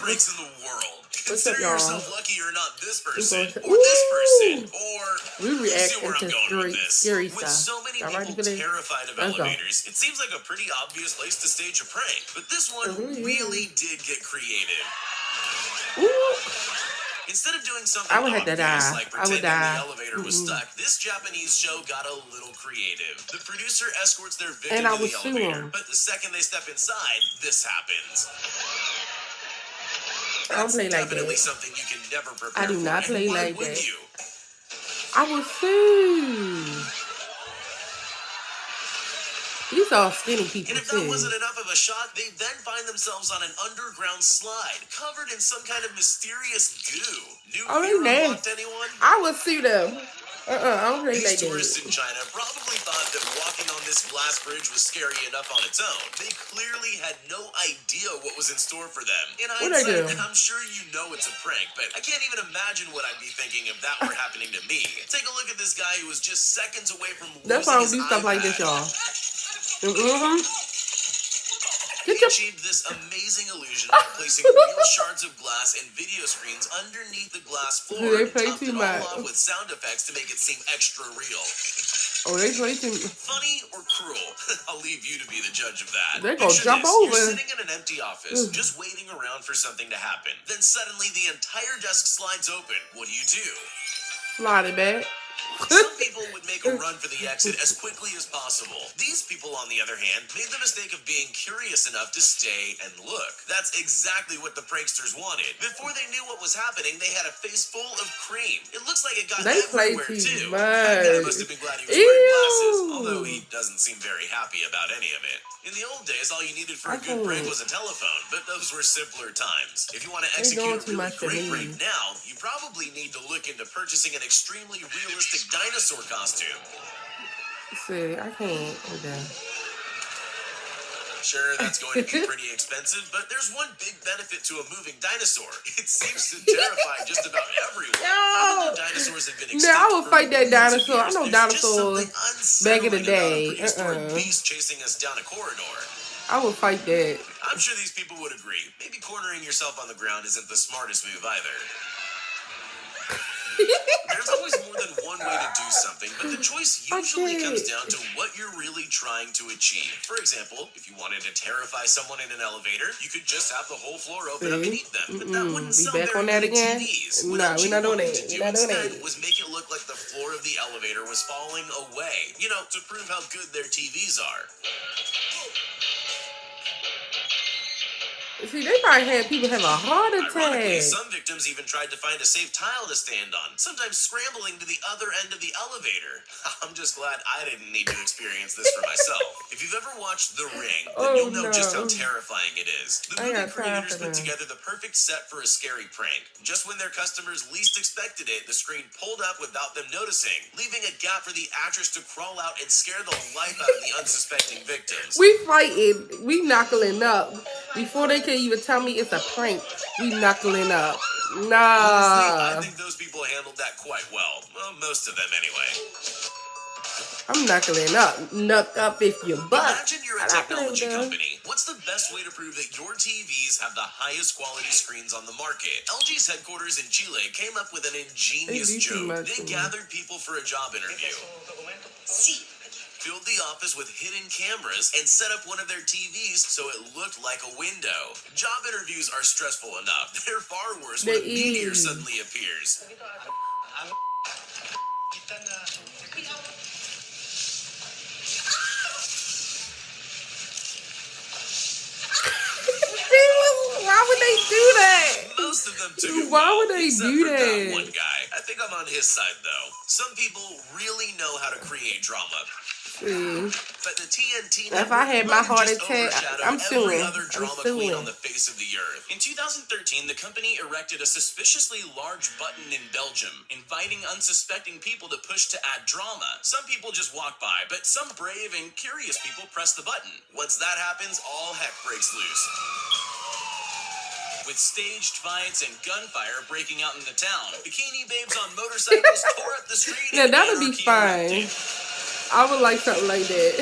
pranks in the world. What's Consider up, y'all? yourself lucky you're not this person, or this person, or we you see reacting where I'm to going with this. scary With stuff. so many Y'all ready people for this? terrified of Let's go. elevators, it seems like a pretty obvious place to stage a prank. But this one really did get creative. Ooh. Instead of doing something I would have to obvious die. like I would pretending die. the elevator was stuck, this Japanese show got a little creative. The producer escorts their victim And I to the would sue elevator, him. but the second they step inside, this happens. I don't That's play like definitely that. something you can never prepare I do for, not and play why like would that. you? I would sue. These are skinny people And if that too. wasn't enough of a shock, they then find themselves on an underground slide, covered in some kind of mysterious goo. New fear unlocked anyone? I would sue them. I don't play like These tourists that. in China probably thought that walking on this glass bridge was scary enough on its own. They clearly had no idea what was in store for them. In hindsight, I'm sure you know it's a prank, but I can't even imagine what I'd be thinking if that were happening to me. Take a look at this guy who was just seconds away from losing That's why I don't his do stuff iPad. like this, y'all. He achieved this amazing illusion by placing real shards of glass and video screens underneath the glass floor and topped it all off with sound effects to make it seem extra real. Oh, they play too much. Funny or cruel? I'll leave you to be the judge of that. They're gonna Picture jump this. over. You're sitting in an empty office, just waiting around for something to happen. Then suddenly the entire desk slides open. What do? Slide it back. Some people would make a run for the exit as quickly as possible. These people, on the other hand, made the mistake of being curious enough to stay and look. That's exactly what the pranksters wanted. Before they knew what was happening, they had a face full of cream. It looks like it got everywhere, too. That guy must have been glad he was wearing glasses, although he doesn't seem very happy about any of it. In the old days, all you needed for a good prank was a telephone, but those were simpler times. If you want to execute a really great prank now, you probably need to look into purchasing an extremely realistic dinosaur costume. See, I can't. Okay. Sure, that's going to be pretty expensive, but there's one big benefit to a moving dinosaur. It seems to terrify just about everyone. Even though dinosaurs have been extinct I would fight that dinosaur. years, I know dinosaurs back in the day. Beast chasing us down a corridor. I would fight that. I'm sure these people would agree. Maybe cornering yourself on the ground isn't the smartest move either. There's always more than one way to do something, but the choice usually comes down to what you're really trying to achieve. For example, if you wanted to terrify someone in an elevator, you could just have the whole floor open up and eat them. But that wouldn't sell very many TVs. No, we're not doing that. We're not doing that. Was make it look like the floor of the elevator was falling away. You know, to prove how good their TVs are. See, they probably had people have a heart attack. Ironically, some victims even tried to find a safe tile to stand on, sometimes scrambling to the other end of the elevator. I'm just glad I didn't need to experience this for myself. If you've ever watched The Ring, then you'll know just how terrifying it is. The movie creators put together the perfect set for a scary prank. Just when their customers least expected it, the screen pulled up without them noticing, leaving a gap for the actress to crawl out and scare the life out of the unsuspecting victims. We fighting. We knuckling up. Before they can even tell me it's a prank, we knuckling up. Nah. Honestly, I think those people handled that quite well. Well, most of them anyway. I'm knuckling up. Knuck up if you butt. Imagine you're a technology company. What's the best way to prove that your TVs have the highest quality screens on the market? LG's headquarters in Chile came up with an ingenious joke. They gathered people for a job interview. Filled the office with hidden cameras and set up one of their TVs so it looked like a window. Job interviews are stressful enough. They're far worse when a meteor suddenly appears. Why would they do that? Most of them took it Why would they do for that? that one guy. I think I'm on his side, though. Some people really know how to create drama. But the TNT if I had my heart attack, I'm suing. Other drama queen on the face of the earth. In 2013, the company erected a suspiciously large button in Belgium, inviting unsuspecting people to push to add drama. Some people just walk by, but some brave and curious people press the button. Once that happens, all heck breaks loose. With staged fights and gunfire breaking out in the town, bikini babes on motorcycles tore up the street. Yeah, that'll be fine. I would like something like that.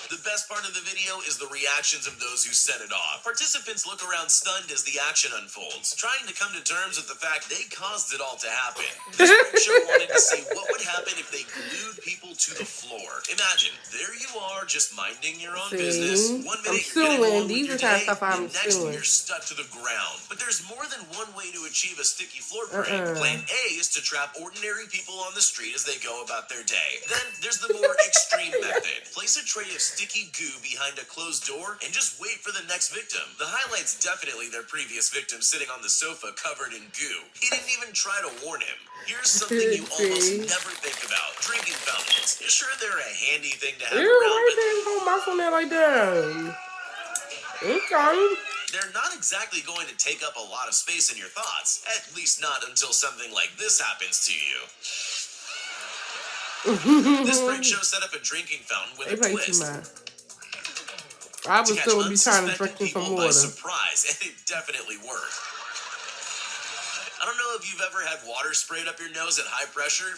The best part of the video is the reactions of those who set it off. Participants look around stunned as the action unfolds, trying to come to terms with the fact they caused it all to happen. This prank show wanted to see what would happen if they glued people to the floor. Imagine, there you are, just minding your own business. One minute you're getting along with your day, the next you're stuck to the ground. But there's more than one way to achieve a sticky floor prank. Plan A is to trap ordinary people on the street as they go about their day. Then there's the more extreme method. Place a tray of sticky goo behind a closed door and just wait for the next victim. The highlight's definitely their previous victim sitting on the sofa covered in goo. He didn't even try to warn him. Here's something you almost never think about. Drinking fountains. Sure, they're a handy thing to have around, but don't mouth on that like that. Okay. They're not exactly going to take up a lot of space in your thoughts. At least not until something like this happens to you. This prank show set up a drinking fountain with a twist. I would still be trying to drink some water. By surprise, and it definitely worked. I don't know if you've ever had water sprayed up your nose at high pressure,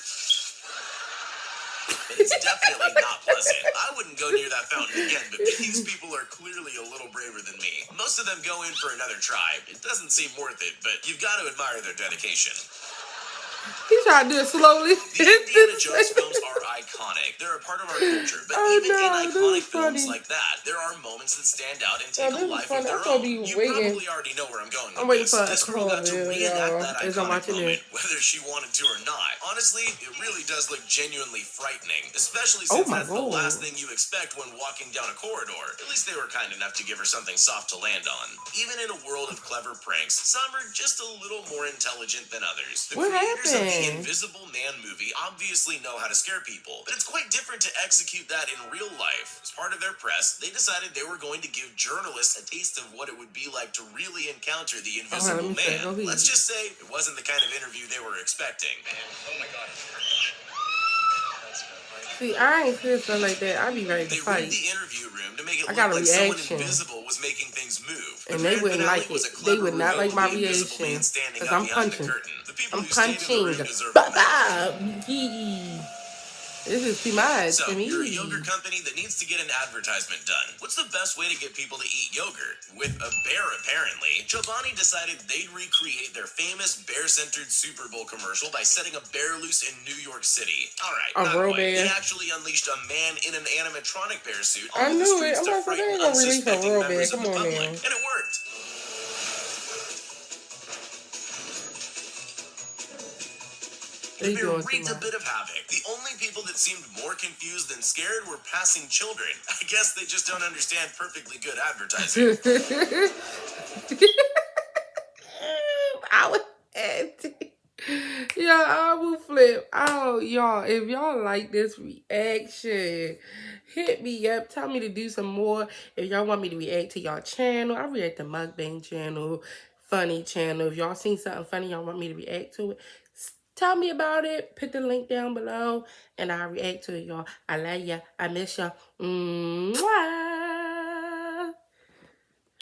but it's definitely not pleasant. I wouldn't go near that fountain again, but these people are clearly a little braver than me. Most of them go in for another try. It doesn't seem worth it, but you've got to admire their dedication. He's trying to do it slowly. The Indiana Jones films are iconic. They're a part of our culture. But even in iconic films like that, there are moments that stand out and take a life of their own. You probably already know where I'm going with this. This girl got to reenact that iconic moment, whether she wanted to or not. Honestly, it really does look genuinely frightening, especially since that's the last thing you expect when walking down a corridor. At least they were kind enough to give her something soft to land on. Even in a world of clever pranks, some are just a little more intelligent than others. The creators of the Invisible Man movie obviously know how to scare people, but it's quite different to execute that in real life. As part of their press, they decided they were going to give journalists a taste of what it would be like to really encounter the Invisible Man. Let's just say it wasn't the kind of interview they were expecting. Oh my God. See, I ain't feel stuff like that. I be ready to fight. They rigged the interview room to make it look like someone invisible was making things move. And they wouldn't like it. They would not like my reaction. Because I'm punching. I'm punching. This is too much so, for me. You're a yogurt company that needs to get an advertisement done. What's the best way to get people to eat yogurt? With a bear, apparently. Giovanni decided they'd recreate their famous bear-centered Super Bowl commercial by setting a bear loose in New York City. All right, not quite. They actually unleashed a man in an animatronic bear suit onto the streets to frighten unsuspecting members of the public. And it worked. The bear wreaked a bit of havoc. The only people that seemed more confused than scared were passing children. I guess they just don't understand perfectly good advertising. I will flip. Oh, y'all, if y'all like this reaction, hit me up. Tell me to do some more. If y'all want me to react to y'all channel, I react to mukbang channel, funny channel. If y'all seen something funny, y'all want me to react to it, tell me about it. Put the link down below, and I'll react to it, y'all. I love ya. I miss ya. Mwah.